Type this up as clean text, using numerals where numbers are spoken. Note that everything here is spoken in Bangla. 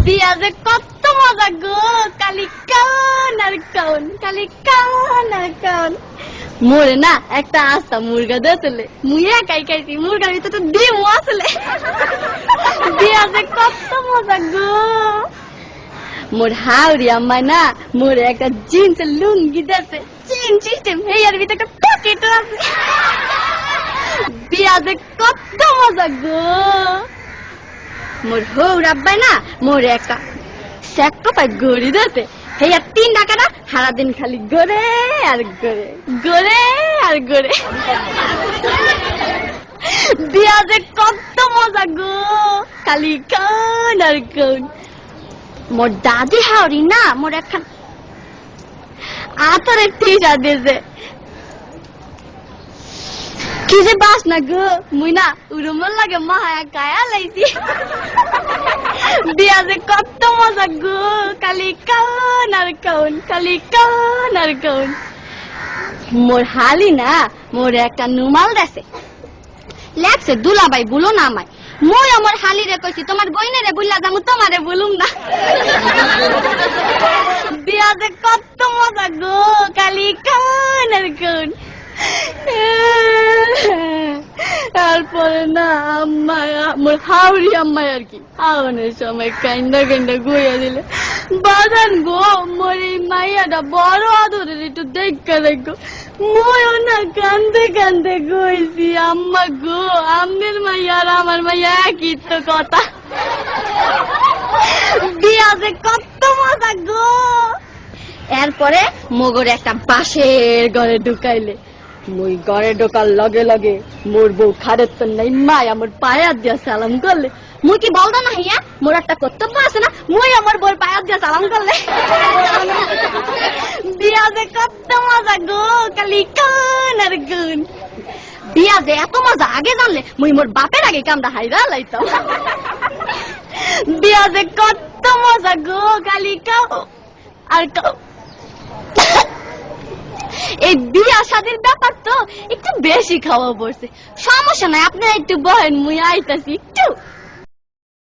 বিয়া যে কত মজা গো, কালি কান আর কান, কালি কান আর কান। মোরে না একটা আস্তা মুরগা দিয়েছিলে, মুই একাই খাইছি, মুরগার ভিতরে তো ডিমও আসলে। বিয়া যে কত মজা গো। মোর হাউরি আম্মাই না মোরে একটা জিন্সের লুঙ্গি দিয়েছে, চেন সিস্টেম, হেয়ার ভিতরে একটা পকেট আছে। বিয়া যে কত মজা গো। মোর হৌর আব্বাই না মোরে একটা স্যাক্টো পাই গড়ি দিয়েছে, হেয়ার 3 টাকা না সারাদিন খালি গড়ে আর গড়ে, গড়ে আর গড়ে। বিয়া যে কত মজা গো, খালি কান আর কান। মোর দাদি হাওরি না মোর একখান আতরের টিশা দিয়েছে, কি যে বাস না গো, মুই না উড়মল লাগে মায়া গায়া লাইছি। বিয়া যে কত মজা গো, খালি কান আর কান, খালি কান আর কান। মোর হালি না মোর একটা নুমাল দেছে, লেখছে দুলাবাই বলো না আমায়। মই আমার হালি রে কইছি তোমার গইনে রে বুল্লা যামু, তোমারে বলুম না। বিয়া যে কত মজা গো, খালি কান আর কান। তারপরে না আম্মাই মোর হাওড়ি আম্মাই আর কি আওয়ানের সময় কাইন্দা কাইন্দা গইয়া দিলে, বাজান গো মোর এই মাইয়াটা বড় আদরের, একটু দেখা দেখো। ময়ও না কান্দে কান্দে গইছি, আম্মা গো আম্মের মাইয়া আর আমার মাইয়া একই তো কথা। বিয়া যে কত মজা গো। এরপরে মগর একটা বাঁশের ঘরে ঢুকাইলে, মুই ঘরে ঢোকার লগে লগে মোর বউ খারের তো নাই মাই আমার পায়া দিয়া সালাম করলে। মুই কি বলতো না হিয়া মোর একটা কর্তব্য আছে না, মুই আমার বউর পায়া দিয়া সালাম করলে। বিয়া যে কত মজা গো, খালি কান আর কান। বিয়া যে এত মজা আগে জানলে মুই মোর বাপের আগে কামটা হাইরা লাইতাম। বিয়া যে কত মজা গো, খালি কাও আর কাও। এই বিয়া শাদীর ব্যাপার তো একটু বেশি খাওয়া পড়ছে, সমস্যা নাই, আপনারা একটু বহেন, মুই আইতাছি একটু।